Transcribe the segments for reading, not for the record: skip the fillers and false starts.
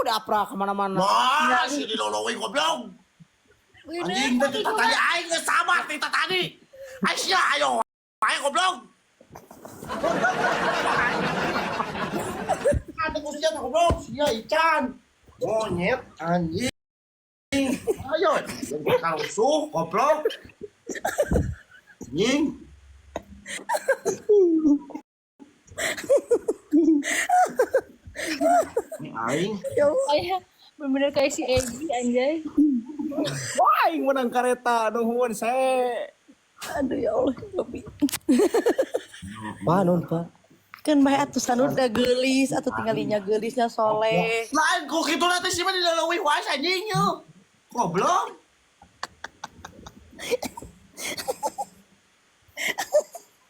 Udah pra kemana-mana. Wah, si dilolowi goblok. Anjing tadi tadi aing geus sabar teh tadi. Aisyah ayo. Ayo goblok. Ada kusian goblok, sia ican. Monyet anjing. Ayo, jangan rusuh goblok. Anjing. Ini aing. Kayak bener-bener kayak si Egi anjay. Wah, yang menang kereta nuhun saya. Aduh ya Allah, Gopi. Pak, nun Pak. Kan bae atuh sanud da geulis atuh tinggalinya geulisnya soleh. Lain kok gitu nanti sih mah dilalui was anjing yuk. Goblok.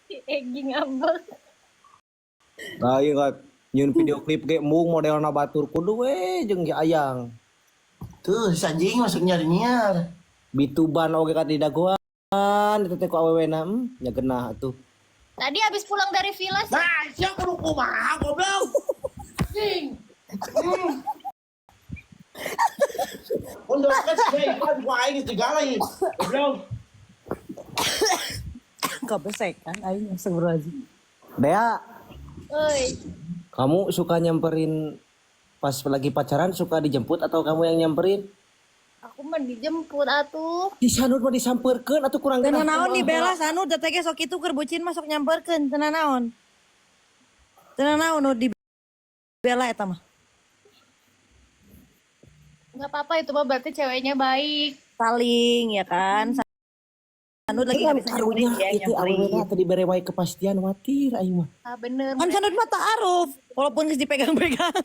Si Egi ngambek. Nah, iya kan. Nyun video klip ge mung modelna batur kudu we jeung si Ayang. Tuh si anjing masuk nyari-nyar. Bituban oge ka di dagoan itu teh ku awewena nya genah atuh. Tadi habis pulang dari villa sih. Nah, siapa lu kumaha goblok? Anjing. Untuk kan sih kan gua aing segala ini. Goblok. Kabesek kan aing astagfirullahaladzim. Dea, Euy, kamu suka nyamperin pas lagi pacaran suka dijemput atau kamu yang nyamperin? aku mah dijemput atuh. Di sanut mah disampeurkeun atuh kurang Tenan naon dibela sanu da teh ge sok kitu keur bucin masuk nyamperkeun tenan naon. Tenan naon nu dibela eta mah. Enggak apa-apa itu mah berarti ceweknya baik. Saling ya kan. Sanu lagi kan bisa karunya nyamperin dia itu awalnya nyamperin. tadi bere wae kepastian watir aing mah. Ah bener. Kan sanu mah ta'aruf walaupun geus dipegang-pegang.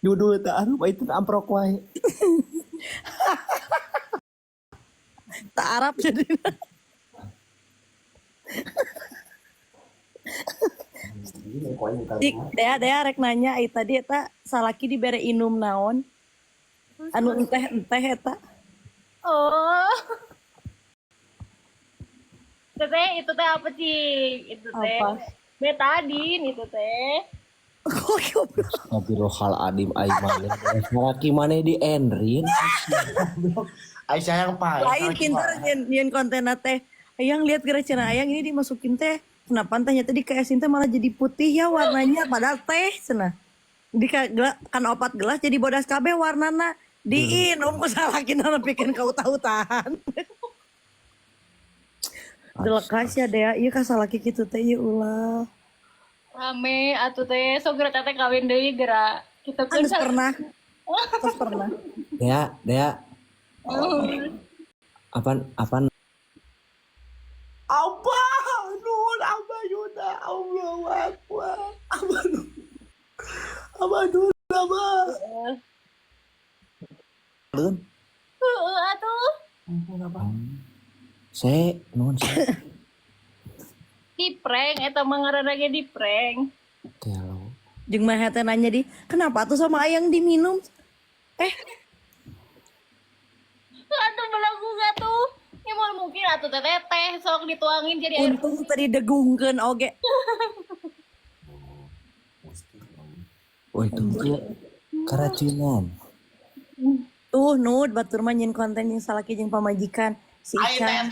Judul teh anu itu amprok wae. Ta'arab jadi. Dik, dea rek nanya ai tadi eta salaki dibere inum naon? Anu enteh eta. Oh. Itu teh apa sih? Itu teh Apa? betadin itu teh. Kok goblok. Astagfirullahal adim aing mah. Laki maneh di Enrin. Aisyah yang pahit. Lain pinter nyen konten teh. Ayang lihat geura cenah ayang ini dimasukin teh. Kenapa tanya tadi kayak teh malah jadi putih ya warnanya padahal teh cenah. Di kan opat gelas jadi bodas kabeh warnana. Diinum ku salakina nepikeun ka utah-utahan. Delekas ya dea, ieu ka salaki kitu teh ieu ulah. Rame atuh teh sok geura teh kawin deui geura. Kita Kan pernah. Terus pernah. Dea. Apaan Apa? Nun, apa Yuda? Allahu Akbar. Apa nun? Apa nun? Apa? Leun? Atuh Se, nuhun se. di prank eta mah ngaranna ge di prank. Telo. Jeung mah teh nanya di, kenapa tuh sama ayang diminum? Aduh belagu gak tuh. Ya mau mungkin atuh teh teh sok dituangin jadi air. Untung tadi degungkeun oge. Oh itu keracunan. Tuh nud batur mah nyin konten yang salaki jeung pamajikan si Ican.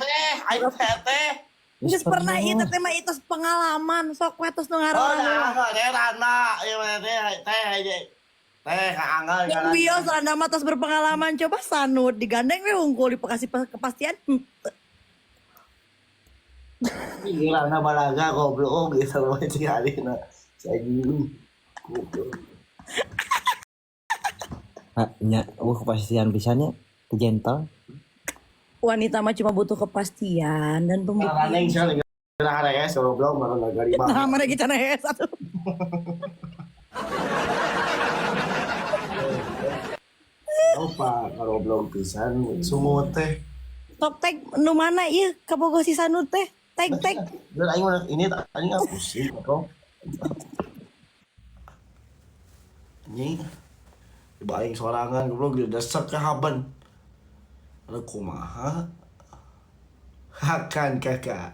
Ayo teteh. Geus pernah ieu teh mah itu pengalaman sok we tos nu Oh, ngaranna. nah, teh Rana. Ieu teh kaanggal Yang bios anda mah tos berpengalaman coba sanud digandeng we unggul dikasih kepastian. Ini Rana balaga goblok gitu loh si Alina. Saya dulu. Nya, kepastian pisannya gentle. Wanita mah cuma butuh kepastian dan Karena pembuktian. yang saya lagi ada ya goblok baru nagari Nah, mah. mana kita nih satu. Apa kalau belum pisan sumut teh. Top tag nu mana ieu kabogoh si sanud teh? Tag. Dan aing mah ini tadi enggak pusing kok. Ini coba aing sorangan goblok udah desek ke haban. Ada kumaha? Hakan kakak.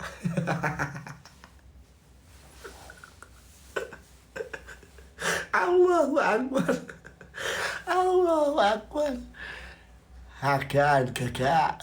Allahu Akbar. Allahu Akbar. Akan kakak.